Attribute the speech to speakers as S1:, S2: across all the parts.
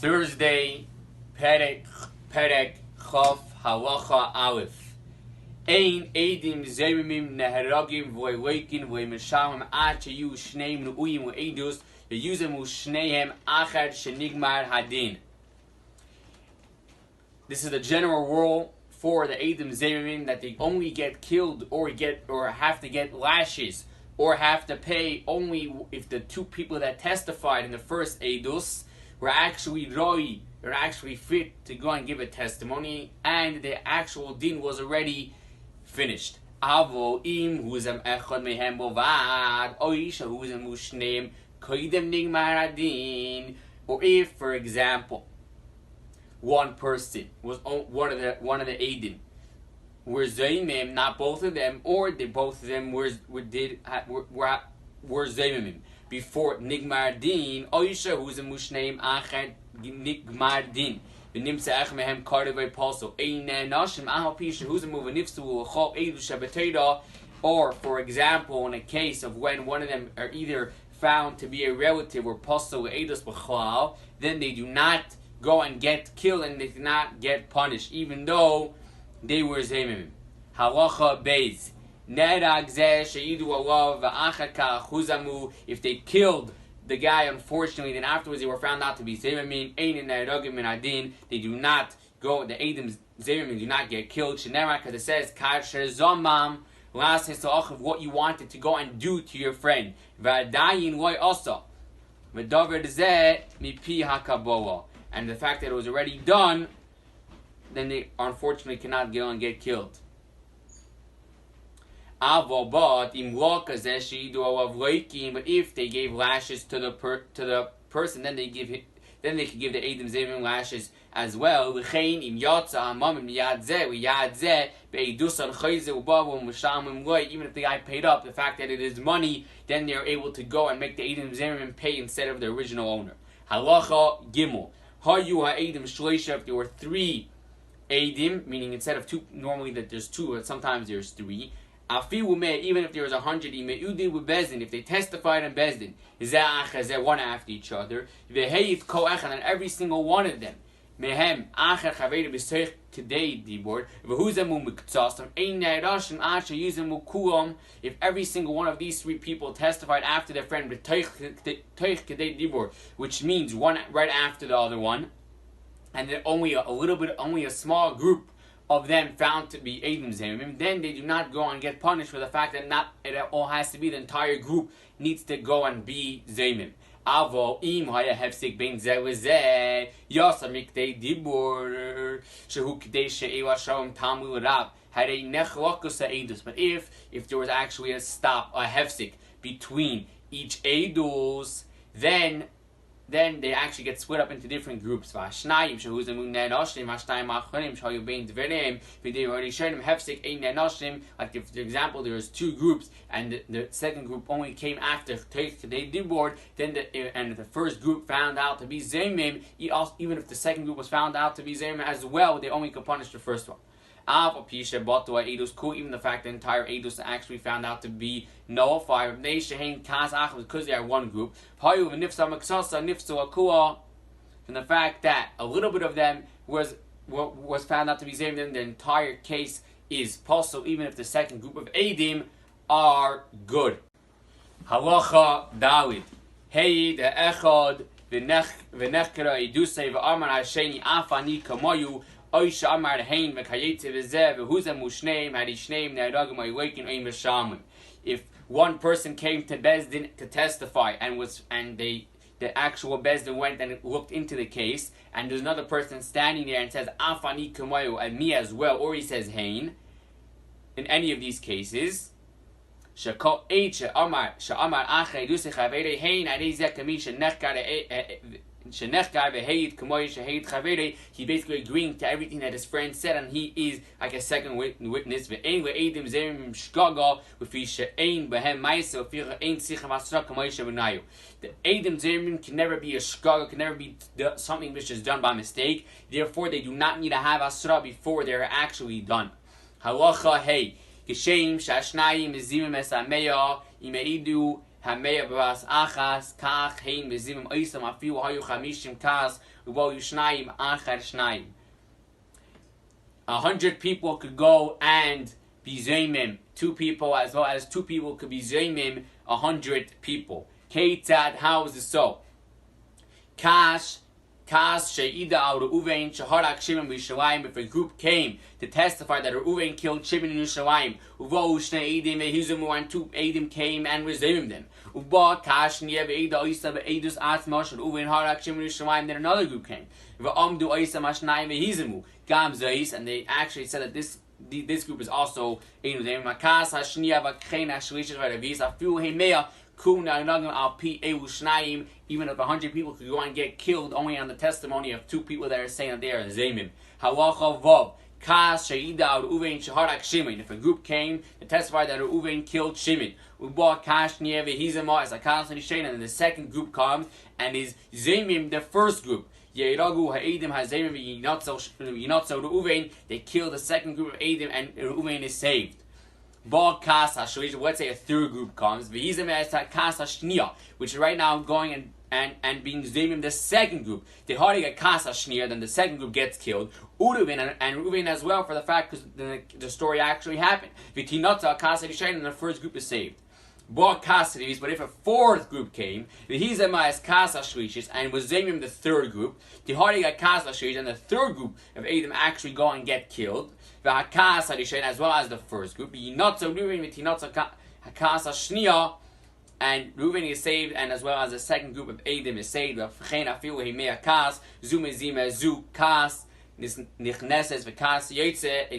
S1: Thursday, Perek Chof Halacha Aleph. Ein Eidim Zerimim Neheragim Voiloikin Voimeshamim Achayu Shneim Nuuyim Eidus Yuzem Ushnehem Achad Shenigmar Hadin. This is the general rule for the Eidim Zerimim that they only get killed or have to get lashes or have to pay only if the two people that testified in the first Eidus were actually roi, they're actually fit to go and give a testimony, and the actual din was already finished. Avo im huzam echad mehem bovad, oisha huzam ushneim koidem nigmar adin. Or if, for example, one person was one of the Eidim were zaymim, not both of them, or both of them were zaymim before nigmar din, oisha huzam ushneim achad nigmar din. Or, for example, in a case of when one of them are either found to be a relative or postal Eidus b'chlal, then they do not go and get killed and they do not get punished, even though they were zemim. Halacha beis. If they killed the guy, unfortunately, then afterwards they were found out to be zemim. They do not go. The Eidim zemim do not get killed. Because it says kasher zomam last of what you wanted to go and do to your friend. V'adayin loy also. V'davar zeh mipi hakabola. And the fact that it was already done, then they unfortunately cannot go and get killed. But if they gave lashes to the person, then they could give the Eidim Zevim lashes as well. Even if the guy paid up, the fact that it is money, then they are able to go and make the Eidim Zevim pay instead of the original owner. Halacha Gimel. If there were three Eidim, meaning instead of two, normally that there's two, but sometimes there's three. Even if there was 100, if they testified in Bezdin, one after each other, and every single one of them, if every single one of these three people testified after their friend, which means one right after the other one, and then only a small group of them found to be Eidim Zemim, then they do not go and get punished for the fact that it all has to be the entire group needs to go and be Zemim. Avo im haya hefsik ben zeh v'zeh yasa miktei dibur shehu k'dei she'ela shalom tamu rab harei nechlokus ha'edus. But if there was actually a hefsik between each Eidus, then they actually get split up into different groups. Like for example, there's two groups, and the second group only came after they dibord. And the first group found out to be zemim. Even if the second group was found out to be zemim as well, they only could punish the first one. Even the fact that the entire Eidus actually found out to be nullified because they are one group. From the fact that a little bit of them was found out to be Zayim, then the entire case is possible, even if the second group of Eidim are good. Halacha Dalid. Hey the Echad v'nechkera Eidusei v'amar hasheni afani kamoyu. If one person came to Bezdin to testify and the actual Bezdin went and looked into the case, and there's another person standing there and says Afani Kamayu and me as well, or he says Hain, in any of these cases, he basically agreeing to everything that his friend said, and he is like a second witness. The Eidim Zerim can never be a shkaga, can never be something which is done by mistake. Therefore, they do not need to have asra before they are actually done. Halacha hey. Kishem shashnayim mizimim esameya imeidu Hamei Bas Achas Kach Hein Bezimim Oisam Afiu Hayu Chamishim Kas Ubo Yushnaim Achar Shnaim. 100 people could go and be Zaymim, 2 people, as well as 2 people could be Zaymim, 100 people. Ketzad, how is it so? Kas She'ida al Reuven Shaharak Shimon B'Yishalayim. If a group came to testify that Reuven killed Shimon in Yerushalayim, Uvo Shnei Eidim Vehizumu, and 2 Eidim came and were Zaymim them. Uba Kash Niev Eida Oisa Eidus Atzmash Reuven Harak Shimon Yerushalayim. Then another group came. V'Amdu Oisa Mashnayim Vehizumu Gam Zayis, and they actually said that this group is also Eidim Zaymim. Makas Hashniya V'Chein Hashlishes V'Revis Afiu Heimea. Even if 100 people could go and get killed only on the testimony of 2 people that are saying that they are Zaymim. Halacha Vav. Kas She'ida al Reuven Shaharak Shimon. If a group came to testify that Reuven killed Shimon, Uba Kash Niev Hizama as a constantly shaying, and then the second group comes and is Zaymim, the first group. Yeiragu Ha'edim HaZaymim Yinotzo Reuven. They kill the second group of Eidim and Reuven is saved. Let's say a third group comes, which is right now going and being Zaymim, the second group. They hardly get Kasa Shnia, then the second group gets killed. Uruvin and Reuven as well, for the fact because the story actually happened. Vitinotza Kasa Dishain, and the first group is saved. But if a fourth group came, Vihizema as Kasa Shlishis, and was Zaymim the third group, the hardly got Kasa Shlish, and the third group of Adam actually go and get killed. As well as the first group, and Reuven is saved, and as well as the second group of Adam is saved. It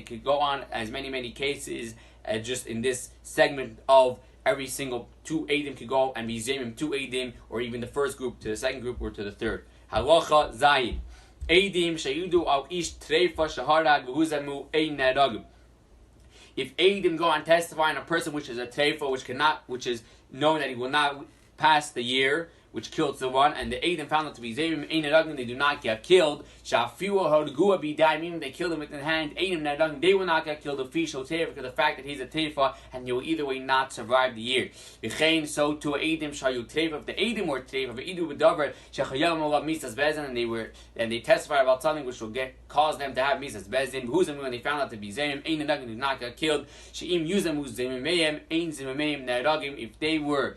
S1: could go on as many cases, just in this segment of every single 2 Adam could go and be Zaymim 2 Adam, or even the first group to the second group or to the third. Halacha Zayin. Eidim sheyudu al ish treifa shaharag v'huzamu ein neragim. If Eidim go and testify on a person which is a treifa, which is known that he will not pass the year, which killed someone, and the Eidim found out to be Zaymim ein neragim, they do not get killed. Shafiwa hargua b'dai, meaning they killed him with the hand. Eidim neragim, they will not get killed. The official treifa, because of the fact that he's a treifa, and he will either way not survive the year. V'chein, so to Eidim shayu treifa. If the Eidim were treifa, v'idu b'davar shechayam olav misas bezin, and they testify about something which will cause them to have misas bezin. V'huzamu, when they found out to be Zaymim ein neragim, they do not get killed. She'im yuzamu zaymimeim ein zaymimeim neragim. If they were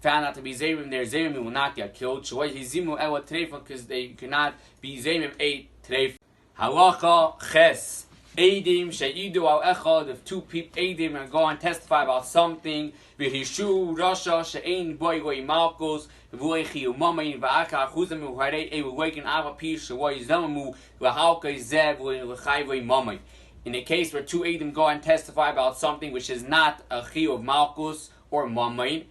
S1: found out to be Zaymim, their Zaymim will not get killed. Because they cannot be Zaymim a treifa. Halacha ches. Eidim she'idu al echad. If 2 people Eidim and go and testify about something, v'hishu rasha she'ein boy goy malchus v'voichi u'mamayin v'aka achuzamu v'harei e'u'wekin avapi she'woi zamamu v'halka zev v'chai v'oi mamayin. In a case where 2 Eidim go and testify about something which is not a chiyu of malchus or mamayin,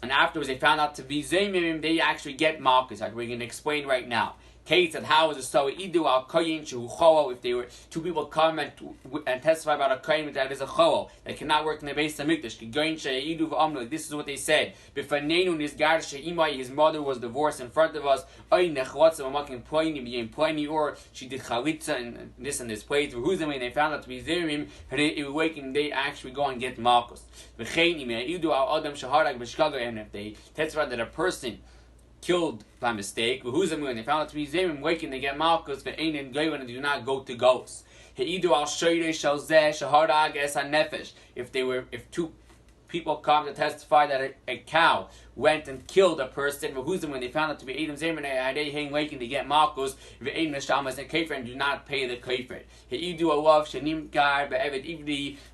S1: and afterwards they found out to be Zaymim, they actually get malchus, like we're going to explain right now. Kate said, how is it so? Idu al koyin shehu chowo. If they were 2 people come and testify about a koyin that is a chowo, they cannot work in the base of mikdash. Kigoyin sheidu v'amnu. This is what they said. B'fanenu nisgar sheimai, his mother was divorced in front of us. Oy nechwatza v'makin poini b'yim poini, or she did chalitza in this place. V'huzim, when they found out to be Zaymim, they actually go and get malchus. V'chein idu al adam shaharag b'shkaga, and if they testify that a person killed by mistake, when they found out to be Zaymim, waking they get malchus, and they do not go to ghosts. If 2 people come to testify that a cow went and killed a person, when they found out to be Eidim Zaymim, they get malchus, and do not pay the kafir.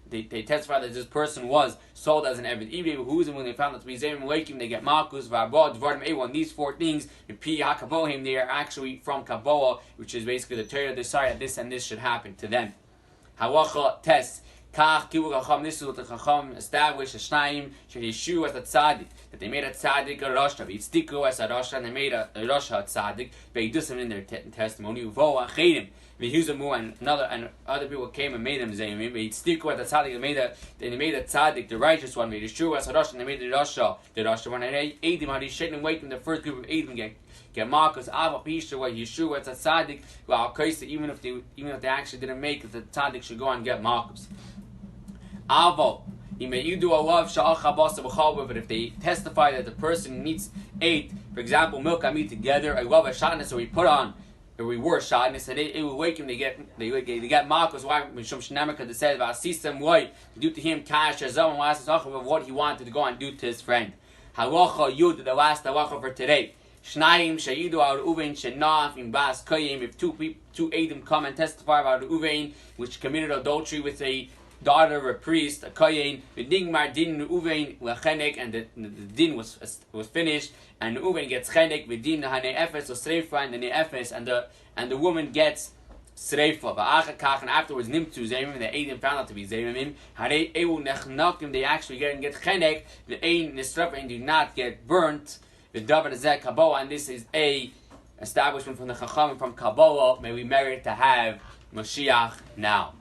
S1: They testify that this person was sold as an Eved Ivri, when they found out to be Zaymim Wakim, they get malchus, v'abod, dvarim ewan. These 4 things, they are actually from Kabbalah, which is basically the Torah decided that this and this should happen to them. Halacha test. This is what the Chacham established, Shnaim, Shehishu as a tzaddik, that they made a tzaddik a Rasha, V'yitztiku as a Rasha, and they made a Rasha a tzaddik, Ve'idus in their testimony, Uvo achedim, V'huzamu, and other people came and made them Zaymim, V'yitztiku as a tzaddik, they made a tzaddik, the righteous one, V'yishu as a Rasha, and they made the Rasha one, and Eidim, Hadishin, and waiting the first group of Eidim get Marcus, Ava Pisha, where Yeshua, it's a tzaddik, well, even if they actually didn't make it, the tzaddik should go and get Marcus. Avo, You do a love but if they testify that the person needs ate, for example, milk and meat together, I love a shotness, so we put on or we wore shotness, and it will wake him. They get malchus. Why? Mishum shnamika they said about system why to do to him kash azam of what he wanted to go and do to his friend. Halacha yud, the last halacha for today. Shnayim shayidu al uvein shenaf in bas kayim. If two Eidim come and testify about uvein which committed adultery with a daughter of a priest, a kayin, v'digmar din uvein lechenek, and the din was finished, and the uvein gets chenek, v'din hane efes or sreifa, and the efes, and the woman gets sreifa. V'achakach, and afterwards nimtu zeimim, the Eidim found out to be zeimim. Harei ewu nechnakim, they actually get chenek. The ein nisrafa, and do not get burnt. The davar zeh Kabbalah, and this is a establishment from the Chachamim from Kabbalah. May we merit to have Mashiach now.